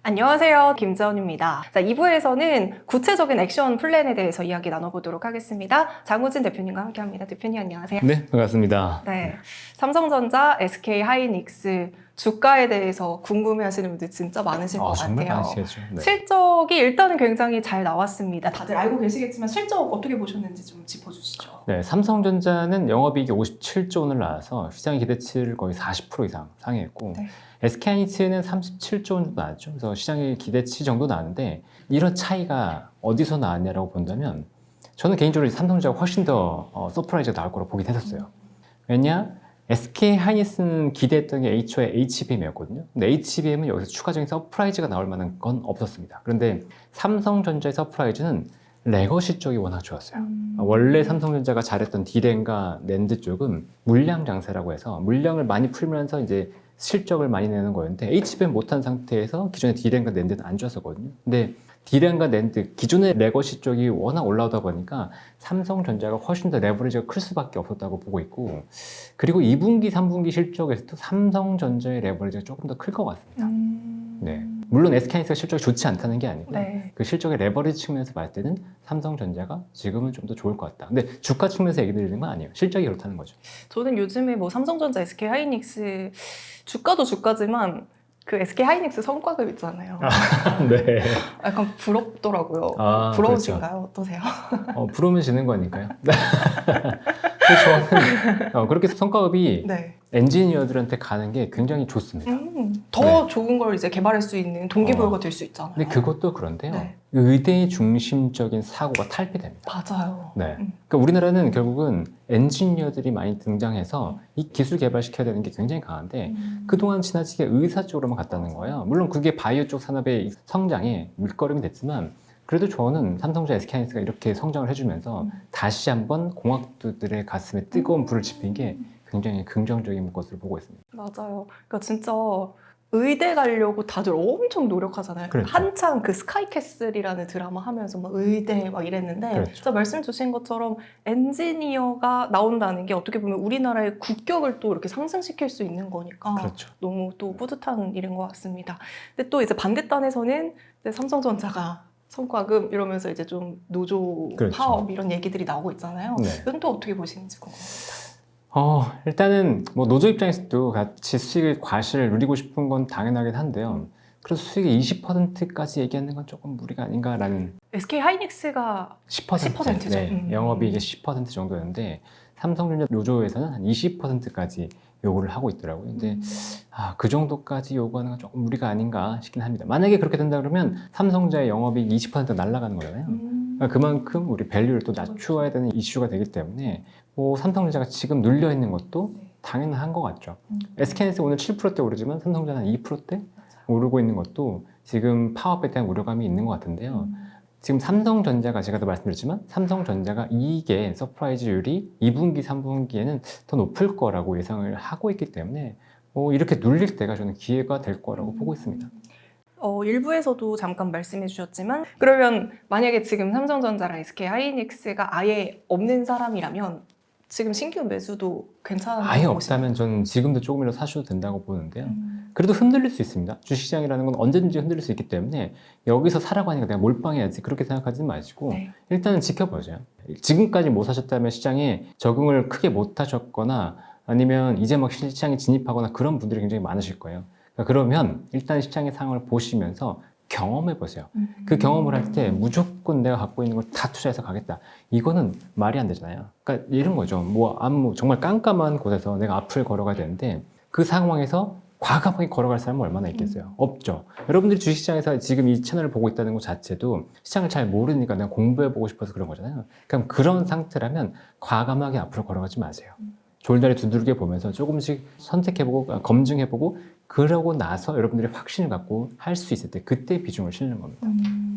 안녕하세요. 김재원입니다. 자, 2부에서는 구체적인 액션 플랜에 대해서 이야기 나눠보도록 하겠습니다. 장우진 대표님과 함께합니다. 대표님 안녕하세요. 네, 반갑습니다. 네, 삼성전자, SK하이닉스 주가에 대해서 궁금해하시는 분들 진짜 많으실 것 정말 같아요. 많으시겠죠. 네. 실적이 일단은 굉장히 잘 나왔습니다. 다들 알고 계시겠지만 실적 어떻게 보셨는지 좀 짚어주시죠. 네, 삼성전자는 영업이익이 57조 원을 나와서 시장의 기대치를 거의 40% 이상 상회했고 네. SK하이닉스는 37조 원 정도 나왔죠. 그래서 시장의 기대치 정도 나왔는데 이런 차이가 어디서 나왔냐라고 본다면 저는 개인적으로 삼성전자가 훨씬 더 서프라이즈가 나올 거라고 보긴 했었어요. 왜냐? SK하이닉스는 기대했던 게 HO의 HBM이었거든요. 근데 HBM은 여기서 추가적인 서프라이즈가 나올 만한 건 없었습니다. 그런데 삼성전자의 서프라이즈는 레거시 쪽이 워낙 좋았어요. 원래 삼성전자가 잘했던 D램과 낸드 쪽은 물량 장세라고 해서 물량을 많이 풀면서 이제 실적을 많이 내는 거였는데 HBM 못한 상태에서 기존의 D램과 낸드는 안 좋았었거든요. 근데 D램과 낸드, 기존의 레거시 쪽이 워낙 올라오다 보니까 삼성전자가 훨씬 더 레버리지가 클 수밖에 없었다고 보고 있고, 그리고 2분기, 3분기 실적에서도 삼성전자의 레버리지가 조금 더 클 것 같습니다. 네. 물론 SK하이닉스가 실적이 좋지 않다는 게 아니고 네. 그 실적의 레버리지 측면에서 봤을 때는 삼성전자가 지금은 좀 더 좋을 것 같다. 근데 주가 측면에서 얘기 드리는 건 아니에요. 실적이 그렇다는 거죠. 저는 요즘에 뭐 삼성전자, SK하이닉스 주가도 주가지만 그 SK하이닉스 성과급 있잖아요. 네. 약간 부럽더라고요. 아, 부러우신가요? 어떠세요? 부르면 지는 거니까요. 저는 그렇게 성과급이 네. 엔지니어들한테 가는 게 굉장히 좋습니다. 더 좋은 걸 이제 개발할 수 있는 동기부여가 될 수 있잖아요. 근데 그것도 그런데요. 네. 의대 중심적인 사고가 탈피됩니다. 맞아요. 네. 그러니까 우리나라는 결국은 엔지니어들이 많이 등장해서 이 기술 개발시켜야 되는 게 굉장히 강한데 그동안 지나치게 의사 쪽으로만 갔다는 거예요. 물론 그게 바이오 쪽 산업의 성장에 물거름이 됐지만 그래도 저는 삼성전자, SK하이닉스가 이렇게 성장을 해주면서 다시 한번 공학도들의 가슴에 뜨거운 불을 지핀 게 굉장히 긍정적인 것으로 보고 있습니다. 맞아요. 그러니까 진짜 의대 가려고 다들 엄청 노력하잖아요. 그렇죠. 한창 그 스카이캐슬이라는 드라마 하면서 막 의대 막 이랬는데 그렇죠. 진짜 말씀 주신 것처럼 엔지니어가 나온다는 게 어떻게 보면 우리나라의 국격을 또 이렇게 상승시킬 수 있는 거니까 그렇죠. 너무 또 뿌듯한 일인 것 같습니다. 근데 또 이제 반대단에서는 이제 삼성전자가 성과급 이러면서 이제 좀 노조 그렇죠. 파업 이런 얘기들이 나오고 있잖아요. 네. 이건 또 어떻게 보시는지 궁금합니다. 일단은 뭐 노조 입장에서도 같이 수익의 과실을 누리고 싶은 건 당연하긴 한데요. 그래서 수익의 20%까지 얘기하는 건 조금 무리가 아닌가라는. SK하이닉스가 10%죠. 네, 영업이익의 10% 정도였는데 삼성전자 노조에서는 한 20%까지 요구를 하고 있더라고요. 근데 그 정도까지 요구하는 건 조금 무리가 아닌가 싶긴 합니다. 만약에 그렇게 된다 그러면 삼성전자의 영업이익 20% 날아가는 거잖아요. 그러니까 그만큼 우리 밸류를 또 낮추어야 되는 이슈가 되기 때문에 뭐 삼성전자가 지금 눌려 있는 것도 당연한 것 같죠. SK하이닉스 오늘 7%대 오르지만 삼성전자는 2%대 오르고 있는 것도 지금 파업에 대한 우려감이 있는 것 같은데요. 지금 삼성전자가 제가 더 말씀드렸지만 삼성전자가 이익의 서프라이즈율이 2분기, 3분기에는 더 높을 거라고 예상을 하고 있기 때문에 이렇게 눌릴 때가 저는 기회가 될 거라고 보고 있습니다. 일부에서도 잠깐 말씀해 주셨지만 그러면 만약에 지금 삼성전자랑 SK하이닉스가 아예 없는 사람이라면 지금 신규 매수도 괜찮은 아예 없다면 저는 지금도 조금이라도 사셔도 된다고 보는데요. 그래도 흔들릴 수 있습니다. 주식시장이라는 건 언제든지 흔들릴 수 있기 때문에 여기서 사라고 하니까 내가 몰빵해야지 그렇게 생각하지 마시고 네. 일단은 일단은 지켜보죠. 지금까지 못 사셨다면 시장에 적응을 크게 못 하셨거나 아니면 이제 막 시장에 진입하거나 그런 분들이 굉장히 많으실 거예요. 그러면 일단 시장의 상황을 보시면서 경험해 보세요. 그 경험을 할 때 무조건 내가 갖고 있는 걸 다 투자해서 가겠다. 이거는 말이 안 되잖아요. 그러니까 이런 거죠. 정말 깜깜한 곳에서 내가 앞을 걸어가야 되는데 그 상황에서 과감하게 걸어갈 사람은 얼마나 있겠어요? 없죠. 여러분들이 주식시장에서 지금 이 채널을 보고 있다는 것 자체도 시장을 잘 모르니까 내가 공부해보고 싶어서 그런 거잖아요. 그럼 그런 상태라면 과감하게 앞으로 걸어가지 마세요. 졸다리 두들겨 보면서 조금씩 선택해보고 검증해보고 그러고 나서 여러분들이 확신을 갖고 할 수 있을 때 그때 비중을 실는 겁니다.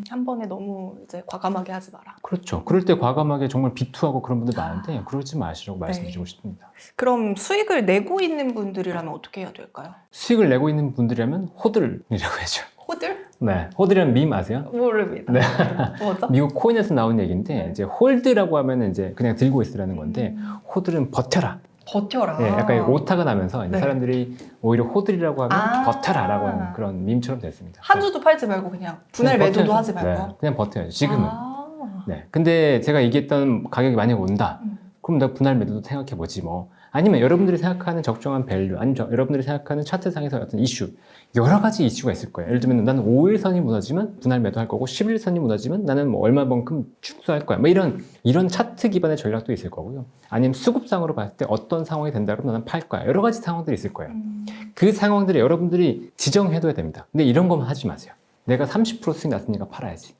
한 번에 너무 이제 과감하게 하지 마라. 그렇죠. 그럴 때 과감하게 정말 비투하고 그런 분들 많은데 그러지 마시라고 말씀드리고 싶습니다. 그럼 수익을 내고 있는 분들이라면 어떻게 해야 될까요? 수익을 내고 있는 분들이라면 호들이라고 해야죠. 호들? 네, 호들이라는 밈 아세요? 모릅니다. 네. 뭐죠? 미국 코인에서 나온 얘기인데 네. 이제 홀드라고 하면 이제 그냥 들고 있으라는 건데 호들은 버텨라. 버텨라. 예, 약간 오타가 나면서 이제 네. 사람들이 오히려 호들이라고 하면 아. 버텨라라고 하는 그런 밈처럼 됐습니다. 한 주도 팔지 말고 그냥 분할 그냥 매도도 버텨야죠. 하지 말고. 네, 그냥 버텨야죠. 지금은. 아. 네. 근데 제가 얘기했던 가격이 만약 온다. 음. 그럼 내가 분할 매도도 생각해보지 뭐. 아니면 여러분들이 생각하는 적정한 밸류, 아니면 여러분들이 생각하는 차트상에서 어떤 이슈, 여러 가지 이슈가 있을 거예요. 예를 들면 나는 5일선이 무너지면 분할 매도할 거고 11일선이 무너지면 나는 뭐 얼마만큼 축소할 거야. 뭐 이런 차트 기반의 전략도 있을 거고요. 아니면 수급상으로 봤을 때 어떤 상황이 된다 그러면 나는 팔 거야. 여러 가지 상황들이 있을 거예요. 그 상황들을 여러분들이 지정해둬야 됩니다. 근데 이런 것만 하지 마세요. 내가 30% 수익 났으니까 팔아야지.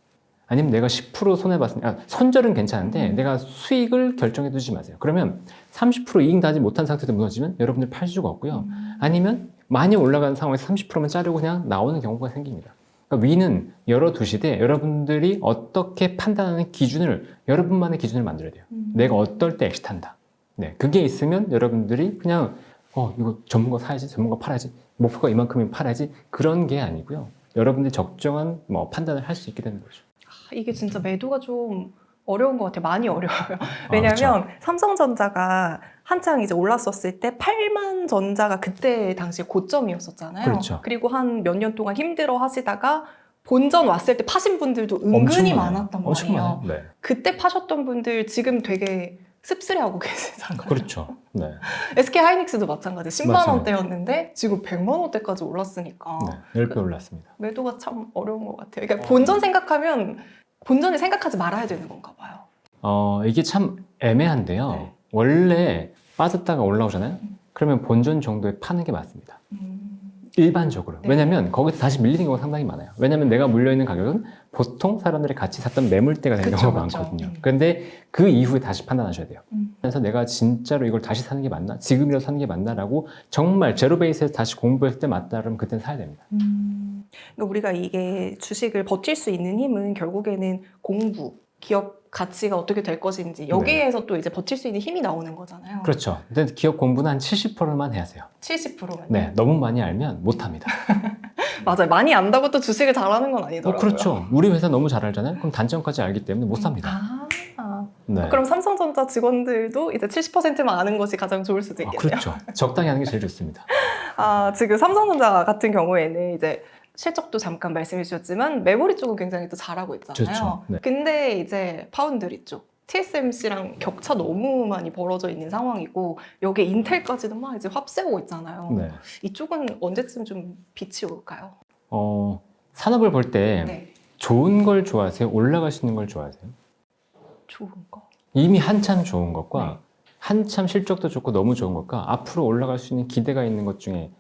아니면 내가 10% 손해봤으니까 손절은 괜찮은데 내가 수익을 결정해두지 마세요. 그러면 30% 이익 나지 못한 상태에서 무너지면 여러분들 팔 수가 없고요. 아니면 많이 올라가는 상황에서 30%만 자르고 그냥 나오는 경우가 생깁니다. 그러니까 위는 열어두시되 여러분들이 어떻게 판단하는 기준을 여러분만의 기준을 만들어야 돼요. 내가 어떨 때 엑시트한다. 네, 그게 있으면 여러분들이 그냥 이거 전문가 사야지, 전문가 팔아야지, 목표가 이만큼이면 팔아야지 그런 게 아니고요. 여러분들이 적정한 판단을 할 수 있게 되는 거죠. 이게 진짜 매도가 좀 어려운 것 같아요. 많이 어려워요. 왜냐하면 그렇죠. 삼성전자가 한창 이제 올랐었을 때 8만 전자가 그때 당시 고점이었었잖아요. 그렇죠. 그리고 한 몇 년 동안 힘들어 하시다가 본전 왔을 때 파신 분들도 은근히 엄청 많아요. 많았단 엄청 말이에요. 많아요. 네. 그때 파셨던 분들 지금 되게 씁쓸해하고 계시잖아요. 그렇죠. 네. SK 하이닉스도 마찬가지. 10만 맞아요. 원대였는데 지금 100만 원대까지 올랐으니까 네. 10배 올랐습니다. 매도가 참 어려운 것 같아요. 그러니까 본전 생각하면 본전을 생각하지 말아야 되는 건가 봐요. 이게 참 애매한데요. 네. 원래 빠졌다가 올라오잖아요. 그러면 본전 정도에 파는 게 맞습니다. 일반적으로. 네. 왜냐면 거기서 다시 밀리는 경우가 상당히 많아요. 왜냐면 내가 물려있는 가격은 보통 사람들이 같이 샀던 매물대가 되는 그쵸, 경우가 그쵸. 많거든요. 그런데 그 이후에 다시 판단하셔야 돼요. 그래서 내가 진짜로 이걸 다시 사는 게 맞나? 지금이라도 사는 게 맞나라고 정말 제로 베이스에서 다시 공부했을 때 맞다 그러면 그때는 사야 됩니다. 그러니까 우리가 이게 주식을 버틸 수 있는 힘은 결국에는 공부, 기업 가치가 어떻게 될 것인지 여기에서 또 이제 버틸 수 있는 힘이 나오는 거잖아요. 그렇죠. 근데 기업 공부는 한 70%만 해야세요. 70%만. 네, 너무 많이 알면 못합니다. 맞아요. 많이 안다고 또 주식을 잘하는 건 아니더라고요. 그렇죠. 우리 회사 너무 잘 알잖아요. 그럼 단점까지 알기 때문에 못 삽니다. 네. 그럼 삼성전자 직원들도 이제 70%만 아는 것이 가장 좋을 수도 있겠네요. 그렇죠. 적당히 하는 게 제일 좋습니다. 지금 삼성전자 같은 경우에는 이제 실적도 잠깐 말씀해 주셨지만 메모리 쪽은 굉장히 또 잘하고 있잖아요. 좋죠. 네. 근데 이제 파운드리 쪽 TSMC랑 격차 너무 많이 벌어져 있는 상황이고 여기에 인텔까지도 막 이제 휩쓰고 있잖아요. 네. 이쪽은 언제쯤 좀 빛이 올까요? 산업을 볼 때 네, 좋은 걸 좋아하세요? 올라갈 수 있는 걸 좋아하세요? 좋은 거. 이미 한참 좋은 것과 네. 한참 실적도 좋고 너무 좋은 것과 앞으로 올라갈 수 있는 기대가 있는 것 중에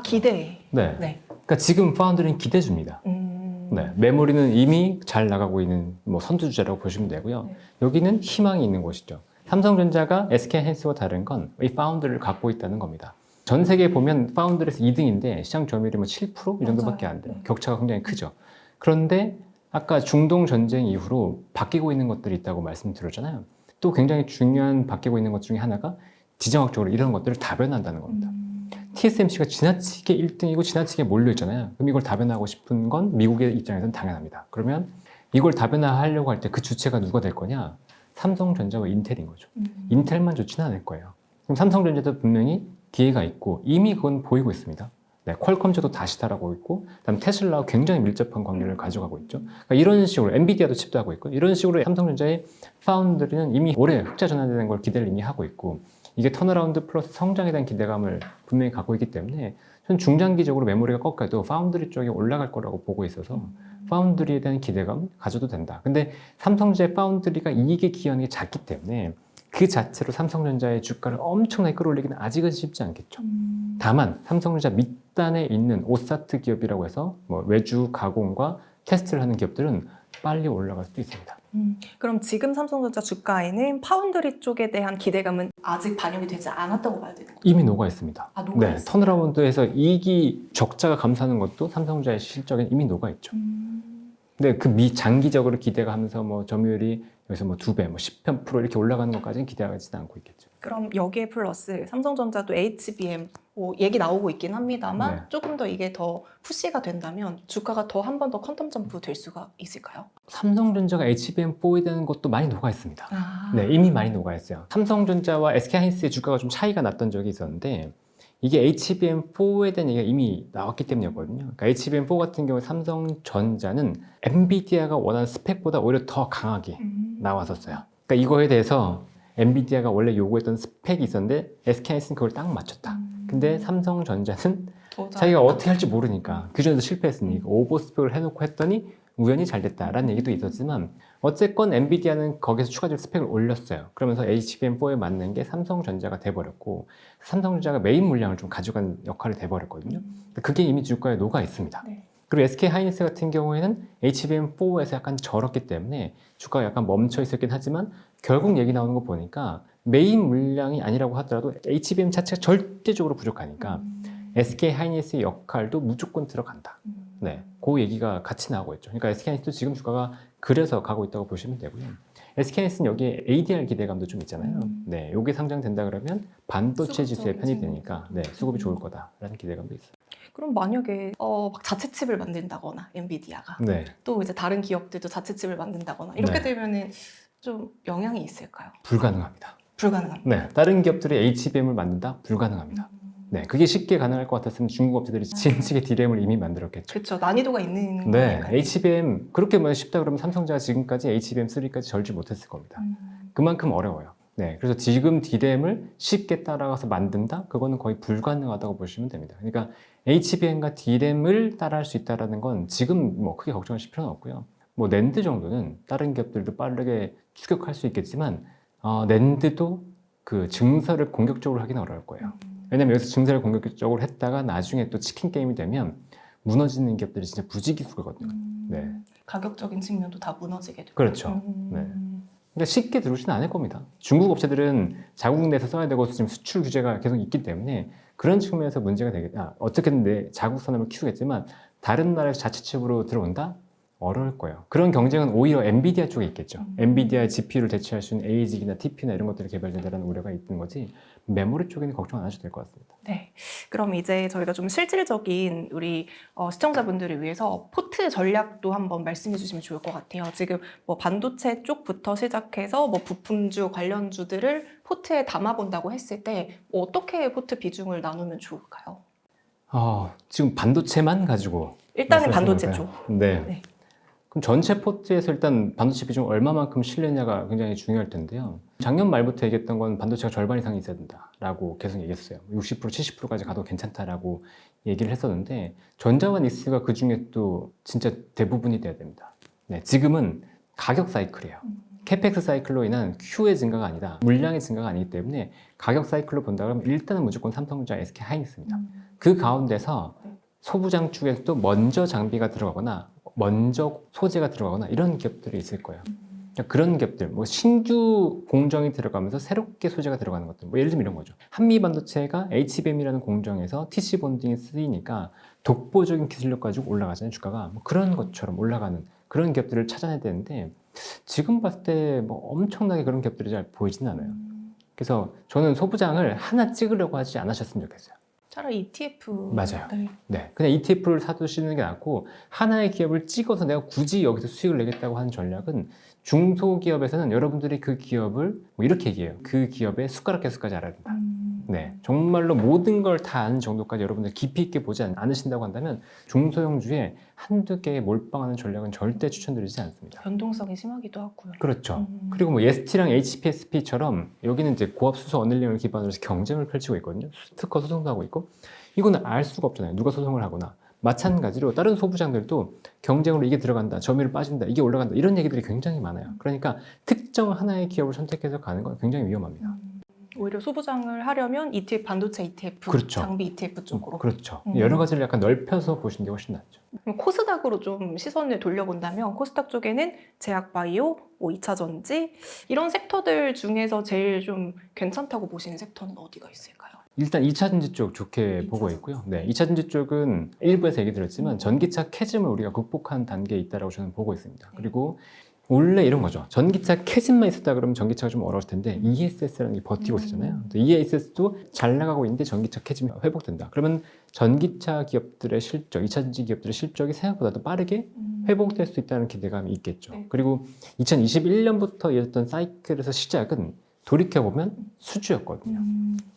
기대. 네. 네. 그러니까 지금 파운드리는 기대줍니다. 네. 메모리는 이미 잘 나가고 있는 선두주자라고 보시면 되고요. 네. 여기는 희망이 있는 곳이죠. 삼성전자가 SK하이닉스와 다른 건 이 파운드리를 갖고 있다는 겁니다. 전 세계에 보면 파운드리에서 2등인데 시장 점유율이 7%? 이 정도밖에 안 돼요. 네. 격차가 굉장히 크죠. 그런데 아까 중동 전쟁 이후로 바뀌고 있는 것들이 있다고 말씀드렸잖아요. 또 굉장히 중요한 바뀌고 있는 것 중에 하나가 지정학적으로 이런 것들을 다변한다는 겁니다. TSMC가 지나치게 1등이고 지나치게 몰려있잖아요. 그럼 이걸 다변화하고 싶은 건 미국의 입장에서는 당연합니다. 그러면 이걸 다변화하려고 할 때 그 주체가 누가 될 거냐? 삼성전자와 인텔인 거죠. 인텔만 좋지는 않을 거예요. 그럼 삼성전자도 분명히 기회가 있고 이미 그건 보이고 있습니다. 네, 퀄컴즈도 다시 따라오고 있고 그다음 테슬라와 굉장히 밀접한 관계를 가져가고 있죠. 그러니까 이런 식으로 엔비디아도 칩도 하고 있고 이런 식으로 삼성전자의 파운드리는 이미 올해 흑자 전환되는 걸 기대를 이미 하고 있고 이게 턴어라운드 플러스 성장에 대한 기대감을 분명히 갖고 있기 때문에 저는 중장기적으로 메모리가 꺾여도 파운드리 쪽이 올라갈 거라고 보고 있어서 파운드리에 대한 기대감 가져도 된다. 근데 삼성전자의 파운드리가 이익에 기여하는 게 작기 때문에 그 자체로 삼성전자의 주가를 엄청나게 끌어올리기는 아직은 쉽지 않겠죠. 다만 삼성전자 밑단에 있는 오사트 기업이라고 해서 외주 가공과 테스트를 하는 기업들은 빨리 올라갈 수도 있습니다. 그럼 지금 삼성전자 주가에는 파운드리 쪽에 대한 기대감은 아직 반영이 되지 않았다고 봐야 되는 거죠? 이미 녹아 있습니다. 녹아 네, 있어요. 턴어라운드에서 이익이 적자가 감소하는 것도 삼성전자의 실적에 이미 녹아 있죠. 근데 그 장기적으로 기대가 하면서 점유율이 여기서 2배, 10% 이렇게 올라가는 것까지는 기대하지는 않고 있겠죠. 그럼 여기에 플러스 삼성전자도 HBM 뭐 얘기 나오고 있긴 합니다만 네. 조금 더 이게 더 푸시가 된다면 주가가 더 한 번 더 퀀텀 점프 될 수가 있을까요? 삼성전자가 HBM4에 대한 것도 많이 녹아 있습니다. 아. 네, 이미 많이 녹아 있어요. 삼성전자와 SK하이닉스의 주가가 좀 차이가 났던 적이 있었는데 이게 HBM4에 대한 얘기가 이미 나왔기 때문이었거든요. 그러니까 HBM4 같은 경우에 삼성전자는 엔비디아가 원하는 스펙보다 오히려 더 강하게 나왔었어요. 그러니까 이거에 대해서 엔비디아가 원래 요구했던 스펙이 있었는데 SK하이닉스는 그걸 딱 맞췄다. 근데 삼성전자는 더 자기가 잘했다. 어떻게 할지 모르니까 그전에도 실패했으니 오버 스펙을 해놓고 했더니 우연히 잘 됐다라는 얘기도 있었지만 어쨌건 엔비디아는 거기서 추가적으로 스펙을 올렸어요. 그러면서 HBM4에 맞는 게 삼성전자가 돼버렸고 삼성전자가 메인 물량을 좀 가져간 역할이 돼버렸거든요. 그게 이미 주가에 녹아 있습니다. 네. 그리고 SK하이닉스 같은 경우에는 HBM4에서 약간 절었기 때문에 주가가 약간 멈춰 있었긴 하지만 결국 얘기 나오는 거 보니까 메인 물량이 아니라고 하더라도 HBM 자체가 절대적으로 부족하니까 SK하이닉스의 역할도 무조건 들어간다. 네, 그 얘기가 같이 나오고 있죠. 그러니까 SK하이닉스도 지금 주가가 그래서 가고 있다고 보시면 되고요. SK하이닉스는 여기에 ADR 기대감도 좀 있잖아요. 네, 요게 상장된다 그러면 반도체 지수에 수급적인 편입 되니까 네, 수급이 좋을 거다라는 기대감도 있어요. 그럼 만약에 막 자체 칩을 만든다거나 엔비디아가 네, 또 이제 다른 기업들도 자체 칩을 만든다거나 이렇게 네. 되면은 좀 영향이 있을까요? 불가능합니다. 불가능합니다. 네, 다른 기업들이 HBM을 만든다? 불가능합니다. 네, 그게 쉽게 가능할 것 같았으면 중국 업체들이 진식의 D램을 이미 만들었겠죠. 그렇죠. 난이도가 있는 네, 거니까요. HBM 그렇게 뭐 쉽다 그러면 삼성자가 지금까지 HBM3까지 절지 못했을 겁니다. 그만큼 어려워요. 네, 그래서 지금 D램을 쉽게 따라가서 만든다? 그거는 거의 불가능하다고 보시면 됩니다. 그러니까 HBM과 D램을 따라할 수 있다는 건 지금 뭐 크게 걱정하실 필요는 없고요. 뭐 낸드 정도는 다른 기업들도 빠르게 추격할 수 있겠지만 낸드도 그 증설을 공격적으로 하기는 어려울 거예요. 왜냐면 여기서 증설을 공격적으로 했다가 나중에 또 치킨 게임이 되면 무너지는 기업들이 진짜 부지기수거든요. 네. 가격적인 측면도 다 무너지게 되고. 그렇죠. 네. 그러니까 쉽게 들어오지는 않을 겁니다. 중국 업체들은 자국 내에서 써야 되고 지금 수출 규제가 계속 있기 때문에 그런 측면에서 문제가 되겠다. 어떻게든 내 자국 산업을 키우겠지만 다른 나라에서 자체칩으로 들어온다? 어려울 거예요. 그런 경쟁은 오히려 엔비디아 쪽에 있겠죠. 엔비디아의 GPU를 대체할 수 있는 ASIC이나 TP나 이런 것들이 개발된다는 우려가 있는 거지 메모리 쪽에는 걱정 안 하셔도 될 것 같습니다. 네. 그럼 이제 저희가 좀 실질적인 우리 시청자분들을 위해서 포트 전략도 한번 말씀해 주시면 좋을 것 같아요. 지금 뭐 반도체 쪽부터 시작해서 뭐 부품주, 관련주들을 포트에 담아본다고 했을 때 뭐 어떻게 포트 비중을 나누면 좋을까요? 지금 반도체만 가지고 일단은 반도체 말씀하시는 쪽. 거예요? 네. 네. 그럼 전체 포트에서 일단 반도체 비중 얼마만큼 실느냐가 굉장히 중요할 텐데요. 작년 말부터 얘기했던 건 반도체가 절반 이상이 있어야 된다라고 계속 얘기했어요. 60%, 70%까지 가도 괜찮다라고 얘기를 했었는데 전자와 닉스가 그 중에 또 진짜 대부분이 돼야 됩니다. 네, 지금은 가격 사이클이에요. 캐펙스 사이클로 인한 Q의 증가가 아니다. 물량의 증가가 아니기 때문에 가격 사이클로 본다 그러면 일단은 무조건 삼성전자, SK 하이닉스입니다. 그 가운데서 소부장 쪽에서도 먼저 장비가 들어가거나 먼저 소재가 들어가거나 이런 기업들이 있을 거예요. 그러니까 그런 기업들, 뭐 신규 공정이 들어가면서 새롭게 소재가 들어가는 것들, 뭐 예를 들면 이런 거죠. 한미반도체가 HBM이라는 공정에서 TC 본딩이 쓰이니까 독보적인 기술력 가지고 올라가잖아요, 주가가. 뭐 그런 것처럼 올라가는 그런 기업들을 찾아내야 되는데 지금 봤을 때 뭐 엄청나게 그런 기업들이 잘 보이지는 않아요. 그래서 저는 소부장을 하나 찍으려고 하지 않으셨으면 좋겠어요. 차라리 ETF. 맞아요. 네. 네, 그냥 ETF를 사두시는 게 낫고 하나의 기업을 찍어서 내가 굳이 여기서 수익을 내겠다고 하는 전략은 중소기업에서는 여러분들이 그 기업을 뭐 이렇게 얘기해요. 그 기업의 숟가락 개수까지 알아야 된다. 네, 정말로 모든 걸 다 아는 정도까지 여러분들 깊이 있게 보지 않으신다고 한다면 중소형주에 한두 개에 몰빵하는 전략은 절대 추천드리지 않습니다. 변동성이 심하기도 하고요. 그렇죠. 그리고 뭐 ST랑 HPSP처럼 여기는 이제 고압 수소 언일링을 기반으로 해서 경쟁을 펼치고 있거든요. 특허 소송도 하고 있고 이거는 알 수가 없잖아요. 누가 소송을 하거나. 마찬가지로 다른 소부장들도 경쟁으로 이게 들어간다, 점유율 빠진다, 이게 올라간다 이런 얘기들이 굉장히 많아요. 그러니까 특정 하나의 기업을 선택해서 가는 건 굉장히 위험합니다. 오히려 소부장을 하려면 ETF, 반도체 ETF, 그렇죠. 장비 ETF 쪽으로. 그렇죠. 여러 가지를 약간 넓혀서 보시는 게 훨씬 낫죠. 그럼 코스닥으로 좀 시선을 돌려본다면 코스닥 쪽에는 제약바이오, 뭐 2차전지 이런 섹터들 중에서 제일 좀 괜찮다고 보시는 섹터는 어디가 있을까요? 일단 2차전지 쪽 좋게 보고 있고요. 네, 2차전지 쪽은 일부에서 얘기 드렸지만 전기차 캐즘을 우리가 극복한 단계에 있다고 저는 보고 있습니다. 그리고 원래 이런 거죠. 전기차 캐즘만 있었다 그러면 전기차가 좀 어려울 텐데 ESS라는 게 버티고 있었잖아요. ESS도 잘 나가고 있는데 전기차 캐즘이 회복된다. 그러면 전기차 기업들의 실적, 2차전지 기업들의 실적이 생각보다도 빠르게 회복될 수 있다는 기대감이 있겠죠. 네. 그리고 2021년부터 이어졌던 사이클에서 시작은 돌이켜보면 수주였거든요.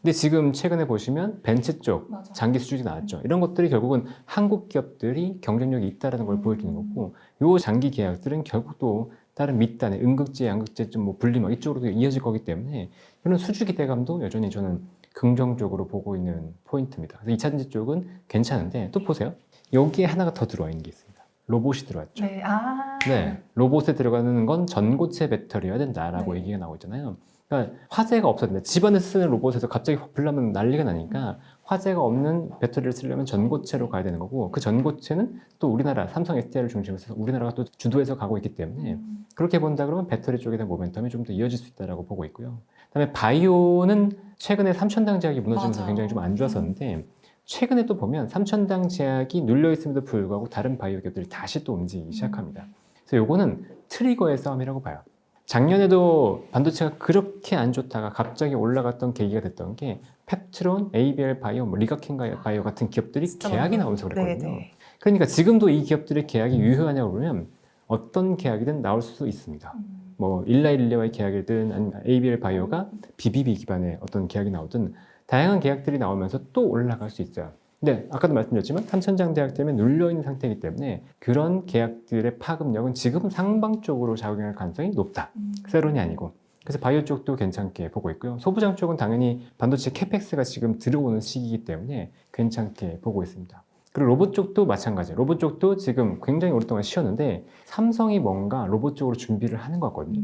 근데 지금 최근에 보시면 벤츠 쪽 맞아. 장기 수주가 나왔죠. 이런 것들이 결국은 한국 기업들이 경쟁력이 있다는 걸 보여주는 거고, 요 장기 계약들은 결국 또 다른 밑단의 음극재, 양극재 좀 뭐 분리막 이쪽으로도 이어질 거기 때문에 이런 수주 기대감도 여전히 저는 긍정적으로 보고 있는 포인트입니다. 그래서 2차전지 쪽은 괜찮은데 또 보세요. 여기에 하나가 더 들어와 있는 게 있습니다. 로봇이 들어왔죠. 네. 아. 네, 로봇에 들어가는 건 전고체 배터리여야 된다라고 네. 얘기가 나오고 있잖아요. 그러니까 화재가 없었는데 집안에 쓰는 로봇에서 갑자기 확 불나면 난리가 나니까 화재가 없는 배터리를 쓰려면 전고체로 가야 되는 거고, 그 전고체는 또 우리나라 삼성 SDI를 중심으로 해서 우리나라가 또 주도해서 가고 있기 때문에 그렇게 본다 그러면 배터리 쪽에 대한 모멘텀이 좀 더 이어질 수 있다고 보고 있고요. 그다음에 바이오는 최근에 삼천당 제약이 무너지면서 맞아요. 굉장히 좀 안 좋았었는데 최근에 또 보면 삼천당 제약이 눌려 있음에도 불구하고 다른 바이오 기업들이 다시 또 움직이기 시작합니다. 그래서 요거는 트리거의 싸움이라고 봐요. 작년에도 반도체가 그렇게 안 좋다가 갑자기 올라갔던 계기가 됐던 게 펩트론, ABL 바이오, 뭐 리가켄 바이오 같은 기업들이 계약이 나오면서 그랬거든요. 네. 그러니까 지금도 이 기업들의 계약이 유효하냐고 그러면 어떤 계약이든 나올 수 있습니다. 뭐 일라일리와의 계약이든 아니면 ABL 바이오가 BBB 기반의 어떤 계약이 나오든 다양한 계약들이 나오면서 또 올라갈 수 있어요. 근데 아까도 말씀드렸지만 삼천장 대학 때문에 눌려있는 상태이기 때문에 그런 계약들의 파급력은 지금 상방 쪽으로 작용할 가능성이 높다. 세론이 아니고. 그래서 바이오 쪽도 괜찮게 보고 있고요. 소부장 쪽은 당연히 반도체 캐펙스가 지금 들어오는 시기이기 때문에 괜찮게 보고 있습니다. 그리고 로봇 쪽도 마찬가지예요. 로봇 쪽도 지금 굉장히 오랫동안 쉬었는데 삼성이 뭔가 로봇 쪽으로 준비를 하는 것 같거든요.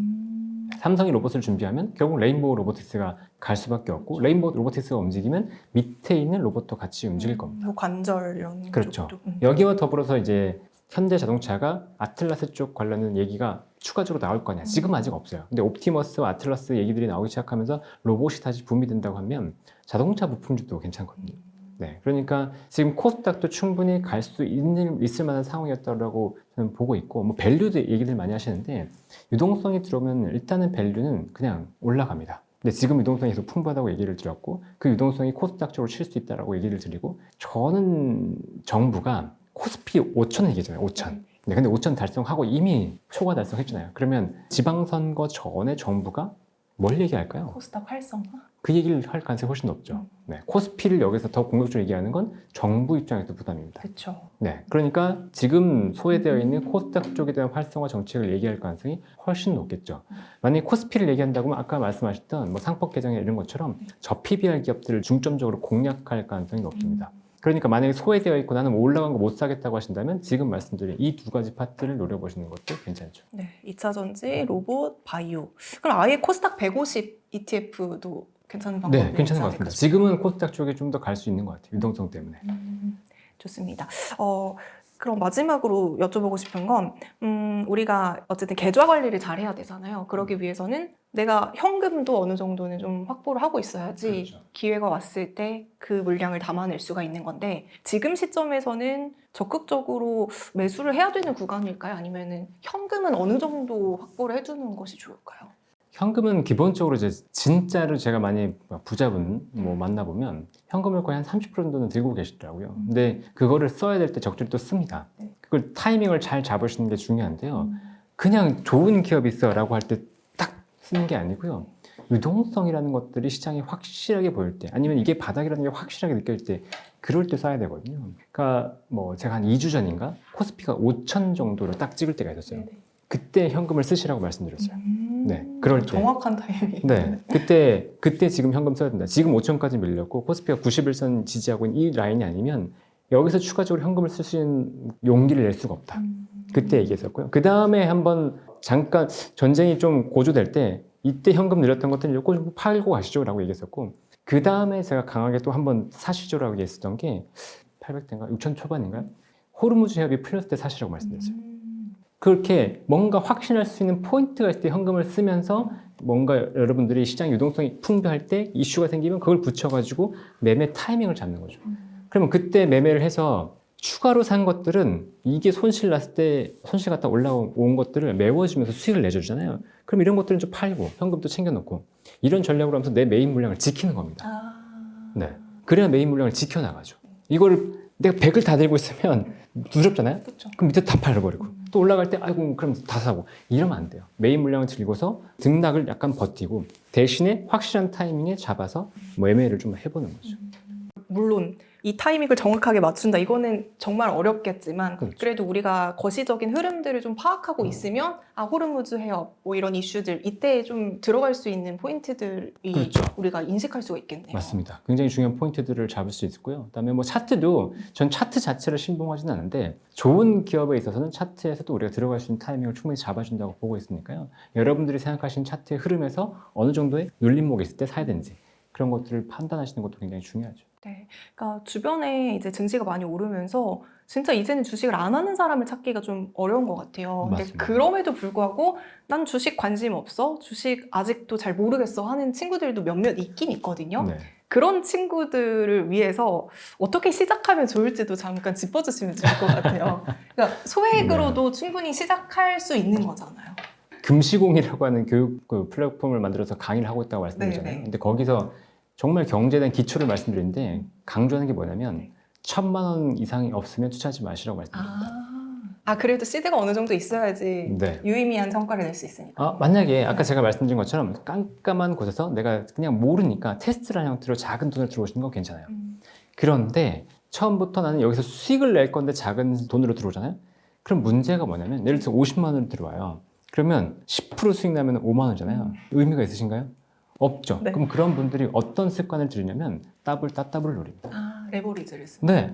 삼성이 로봇을 준비하면 결국 레인보우 로보틱스가 갈 수밖에 없고, 레인보우 로보틱스가 움직이면 밑에 있는 로봇도 같이 움직일 겁니다. 뭐 관절 이런 그렇죠. 쪽도. 여기와 더불어서 이제 현대 자동차가 아틀라스 쪽 관련된 얘기가 추가적으로 나올 거냐? 지금 아직 없어요. 근데 옵티머스와 아틀라스 얘기들이 나오기 시작하면서 로봇이 다시 붐이 된다고 하면 자동차 부품주도 괜찮거든요. 네, 그러니까 지금 코스닥도 충분히 갈 수 있을 만한 상황이었다고 저는 보고 있고, 뭐 밸류도 얘기들 많이 하시는데 유동성이 들어오면 일단은 밸류는 그냥 올라갑니다. 근데 지금 유동성이 계속 풍부하다고 얘기를 드렸고, 그 유동성이 코스닥 쪽으로 칠 수 있다고 얘기를 드리고, 저는 정부가 코스피 5천 얘기잖아요. 5천. 네, 근데 5천 달성하고 이미 초과 달성했잖아요. 그러면 지방선거 전에 정부가 뭘 얘기할까요? 코스닥 활성화? 그 얘기를 할 가능성이 훨씬 높죠. 네, 코스피를 여기서 더 공격적으로 얘기하는 건 정부 입장에서 부담입니다. 그렇죠. 네, 그러니까 지금 소외되어 있는 코스닥 쪽에 대한 활성화 정책을 얘기할 가능성이 훨씬 높겠죠. 만약에 코스피를 얘기한다고 하면 아까 말씀하셨던 뭐 상법 개정이나 이런 것처럼 저PBR 기업들을 중점적으로 공략할 가능성이 높습니다. 그러니까 만약에 소외되어 있고 나는 올라간 거 못 사겠다고 하신다면 지금 말씀드린 이 두 가지 파트를 노려보시는 것도 괜찮죠. 네, 2차전지, 로봇, 바이오. 그럼 아예 코스닥 150 ETF도 괜찮은 방법이 네, 괜찮은 것 같습니다. 지금은 코스닥 쪽에 좀 더 갈 수 있는 것 같아요. 유동성 때문에. 좋습니다. 그럼 마지막으로 여쭤보고 싶은 건 우리가 어쨌든 계좌 관리를 잘 해야 되잖아요. 그러기 위해서는 내가 현금도 어느 정도는 좀 확보를 하고 있어야지 그렇죠. 기회가 왔을 때 그 물량을 담아낼 수가 있는 건데, 지금 시점에서는 적극적으로 매수를 해야 되는 구간일까요? 아니면은 현금은 어느 정도 확보를 해두는 것이 좋을까요? 현금은 기본적으로 이제 진짜로 제가 많이 부자분 뭐 만나보면 현금을 거의 한 30% 정도는 들고 계시더라고요. 근데 그거를 써야 될 때 적절히 또 씁니다. 네. 그걸 타이밍을 잘 잡으시는 게 중요한데요. 그냥 좋은 기업 있어라고 할 때 딱 쓰는 게 아니고요. 유동성이라는 것들이 시장에 확실하게 보일 때, 아니면 이게 바닥이라는 게 확실하게 느껴질 때, 그럴 때 써야 되거든요. 그러니까 뭐 제가 한 2주 전인가 코스피가 5천 정도로 딱 찍을 때가 있었어요. 네네. 그때 현금을 쓰시라고 말씀드렸어요. 네, 그럴 때. 정확한 타이밍. 네, 그때 지금 현금 써야 된다. 지금 5천까지 밀렸고 코스피가 91선 지지하고 있는 이 라인이 아니면 여기서 추가적으로 현금을 쓸 수 있는 용기를 낼 수가 없다. 그때 얘기했었고요. 그 다음에 한번 잠깐 전쟁이 좀 고조될 때 이때 현금 늘렸던 것들은 요거 팔고 가시죠 라고 얘기했었고, 그 다음에 제가 강하게 또 한번 사시죠 라고 얘기했었던 게 800대인가 6천 초반인가요? 호르무즈 협의 풀렸을 때 사시라고 말씀드렸어요. 그렇게 뭔가 확신할 수 있는 포인트가 있을 때 현금을 쓰면서 뭔가 여러분들이 시장 유동성이 풍부할 때 이슈가 생기면 그걸 붙여가지고 매매 타이밍을 잡는 거죠. 그러면 그때 매매를 해서 추가로 산 것들은 이게 손실 났을 때 손실 갔다 올라온 것들을 메워주면서 수익을 내줘주잖아요. 그럼 이런 것들은 좀 팔고 현금도 챙겨놓고 이런 전략으로 하면서 내 메인 물량을 지키는 겁니다. 네. 그래야 메인 물량을 지켜나가죠. 이거를 내가 100을 다 들고 있으면 두렵잖아요. 그렇죠. 그럼 밑에 다 팔아버리고 또 올라갈 때 아이고 그럼 다 사고 이러면 안 돼요. 메인 물량을 들고서 등락을 약간 버티고 대신에 확실한 타이밍에 잡아서 매매를 좀 해보는 거죠. 물론 이 타이밍을 정확하게 맞춘다 이거는 정말 어렵겠지만 그렇죠. 그래도 우리가 거시적인 흐름들을 좀 파악하고 있으면 호르무즈 해협 뭐 이런 이슈들 이때 좀 들어갈 수 있는 포인트들이 그렇죠. 우리가 인식할 수가 있겠네요. 맞습니다. 굉장히 중요한 포인트들을 잡을 수 있고요. 그다음에 뭐 차트도 전 차트 자체를 신봉하지는 않는데 좋은 기업에 있어서는 차트에서도 우리가 들어갈 수 있는 타이밍을 충분히 잡아준다고 보고 있으니까요. 여러분들이 생각하시는 차트의 흐름에서 어느 정도의 눌림목이 있을 때 사야 되는지 그런 것들을 판단하시는 것도 굉장히 중요하죠. 네, 그러니까 주변에 이제 증시가 많이 오르면서 진짜 이제는 주식을 안 하는 사람을 찾기가 좀 어려운 것 같아요. 근데 맞습니다. 그럼에도 불구하고 난 주식 관심 없어, 주식 아직도 잘 모르겠어 하는 친구들도 몇몇 있긴 있거든요. 네. 그런 친구들을 위해서 어떻게 시작하면 좋을지도 잠깐 짚어주시면 좋을 것 같아요. 그러니까 소액으로도 충분히 시작할 수 있는 거잖아요. 금시공이라고 하는 교육 플랫폼을 만들어서 강의를 하고 있다고 말씀드렸잖아요. 네네. 근데 거기서 정말 경제에 대한 기초를 말씀드리는데 강조하는 게 뭐냐면 1,000만 원 이상이 없으면 투자하지 마시라고 말씀드립니다. 그래도 시드가 어느 정도 있어야지 네. 유의미한 성과를 낼 수 있으니까. 만약에 아까 제가 말씀드린 것처럼 깜깜한 곳에서 내가 그냥 모르니까 테스트라는 형태로 작은 돈을 들어오시는 건 괜찮아요. 그런데 처음부터 나는 여기서 수익을 낼 건데 작은 돈으로 들어오잖아요. 그럼 문제가 뭐냐면 예를 들어서 50만 원으로 들어와요. 그러면 10% 수익 나면 5만 원이잖아요. 의미가 있으신가요? 없죠. 네. 그럼 그런 분들이 어떤 습관을 들이냐면 따블을 노립니다. 레버리지를 쓰는. 네.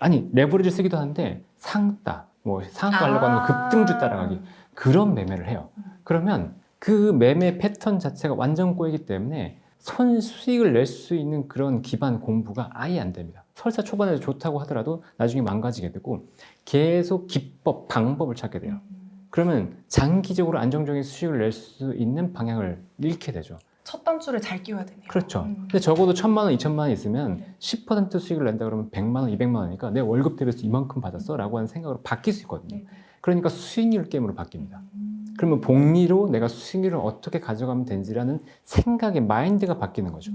아니 레버리지 쓰기도 하는데 상따, 뭐 상한가 하려고 하는 거 급등주 따라가기 그런 매매를 해요. 그러면 그 매매 패턴 자체가 완전 꼬이기 때문에 수익을 낼 수 있는 그런 기반 공부가 아예 안 됩니다. 설사 초반에 좋다고 하더라도 나중에 망가지게 되고 계속 기법, 방법을 찾게 돼요. 그러면 장기적으로 안정적인 수익을 낼 수 있는 방향을 잃게 되죠. 첫 단추를 잘 끼워야 되네요. 그렇죠. 근데 적어도 1,000만 원, 2,000만 원 있으면 10% 수익을 낸다 그러면 100만 원, 200만 원이니까 내 월급 대비해서 이만큼 받았어 라고 하는 생각으로 바뀔 수 있거든요. 그러니까 수익률 게임으로 바뀝니다. 그러면 복리로 내가 수익률을 어떻게 가져가면 되는지라는 생각의 마인드가 바뀌는 거죠.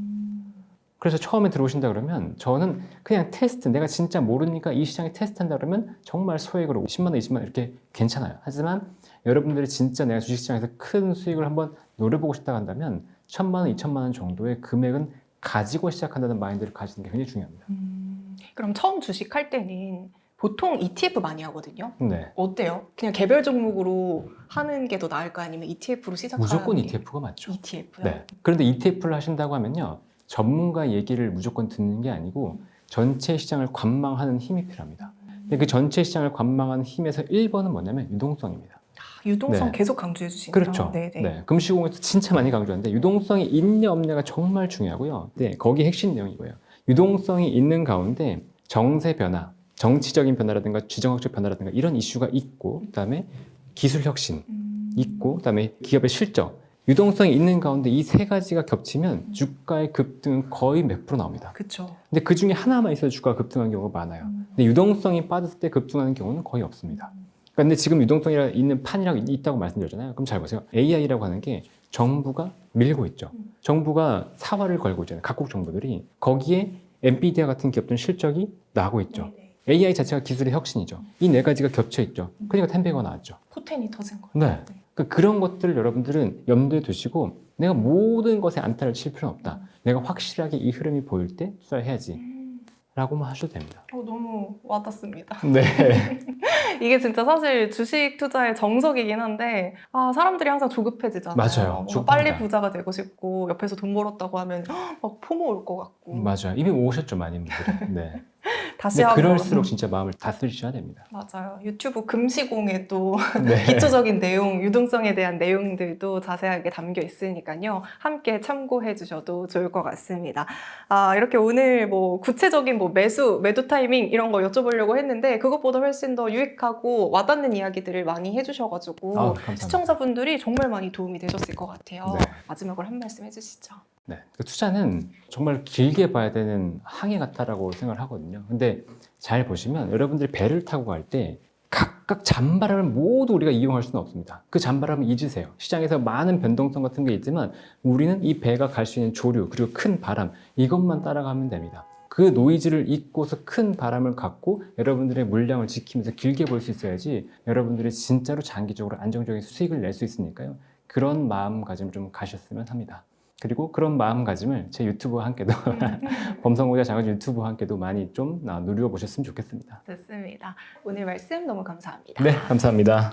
그래서 처음에 들어오신다 그러면 저는 그냥 테스트, 내가 진짜 모르니까 이 시장에 테스트한다 그러면 정말 소액으로 10만 원, 20만 원 이렇게 괜찮아요. 하지만 여러분들이 진짜 내가 주식시장에서 큰 수익을 한번 노려보고 싶다 한다면 1,000만 원, 2,000만 원 정도의 금액은 가지고 시작한다는 마인드를 가지는 게 굉장히 중요합니다. 그럼 처음 주식할 때는 보통 ETF 많이 하거든요. 네. 어때요? 그냥 개별 종목으로 하는 게 더 나을까 아니면 ETF로 시작하는 무조건 게? ETF가 맞죠. ETF요? 네. 그런데 ETF를 하신다고 하면요. 전문가 얘기를 무조건 듣는 게 아니고 전체 시장을 관망하는 힘이 필요합니다. 근데 그 전체 시장을 관망하는 힘에서 1번은 뭐냐면 유동성입니다. 유동성 네. 계속 강조해 주시네요. 그렇죠. 네네. 네. 금시공에서 진짜 많이 강조하는데 유동성이 있냐 없냐가 정말 중요하고요. 네, 거기 핵심 내용이 이거예요. 유동성이 있는 가운데 정세 변화, 정치적인 변화라든가 지정학적 변화라든가 이런 이슈가 있고 그다음에 기술 혁신 있고 그다음에 기업의 실적 유동성이 있는 가운데 이 세 가지가 겹치면 주가의 급등은 거의 몇 프로 나옵니다. 그렇죠. 근데 그 중에 하나만 있어도 주가가 급등하는 경우가 많아요. 근데 유동성이 빠졌을 때 급등하는 경우는 거의 없습니다. 근데 지금 유동성이 있는 판이라고 있다고 말씀드렸잖아요. 그럼 잘 보세요. AI라고 하는 게 정부가 밀고 있죠. 정부가 사활을 걸고 있잖아요. 각국 정부들이. 거기에 엔비디아 같은 기업들은 실적이 나고 있죠. 네네. AI 자체가 기술의 혁신이죠. 이 네 가지가 겹쳐 있죠. 그러니까 텐베이가 나왔죠. 포텐이 터진 거예요. 네. 그러니까 그런 것들을 여러분들은 염두에 두시고 내가 모든 것에 안타를 칠 필요는 없다. 내가 확실하게 이 흐름이 보일 때 투자를 해야지. 라고만 하셔도 됩니다. 너무 와닿습니다. 네. 이게 진짜 사실 주식 투자의 정석이긴 한데 사람들이 항상 조급해지잖아요. 맞아요. 뭔가 빨리 부자가 되고 싶고 옆에서 돈 벌었다고 하면 막 포모 올 것 같고. 맞아요. 이미 오셨죠, 많은 분들이. 네. 다시 근데 한번. 그럴수록 진짜 마음을 다스리셔야 됩니다. 맞아요. 유튜브 금시공에 또 네. 기초적인 내용, 유동성에 대한 내용들도 자세하게 담겨 있으니까요. 함께 참고해 주셔도 좋을 것 같습니다. 이렇게 오늘 뭐 구체적인 뭐 매도 타이밍 이런 거 여쭤보려고 했는데 그것보다 훨씬 더 유익하고 와닿는 이야기들을 많이 해주셔가지고 감사합니다. 시청자분들이 정말 많이 도움이 되셨을 것 같아요. 네. 마지막으로 한 말씀 해주시죠. 네, 그 투자는 정말 길게 봐야 되는 항해 같다라고 생각을 하거든요. 근데 잘 보시면 여러분들이 배를 타고 갈 때 각각 잔바람을 모두 우리가 이용할 수는 없습니다. 그 잔바람을 잊으세요. 시장에서 많은 변동성 같은 게 있지만 우리는 이 배가 갈 수 있는 조류 그리고 큰 바람 이것만 따라가면 됩니다. 그 노이즈를 잊고서 큰 바람을 갖고 여러분들의 물량을 지키면서 길게 볼 수 있어야지 여러분들이 진짜로 장기적으로 안정적인 수익을 낼 수 있으니까요. 그런 마음가짐을 좀 가셨으면 합니다. 그리고 그런 마음가짐을 제 유튜브와 함께도 범성공자 장학준 유튜브와 함께도 많이 좀 누려보셨으면 좋겠습니다. 좋습니다. 오늘 말씀 너무 감사합니다. 네, 감사합니다.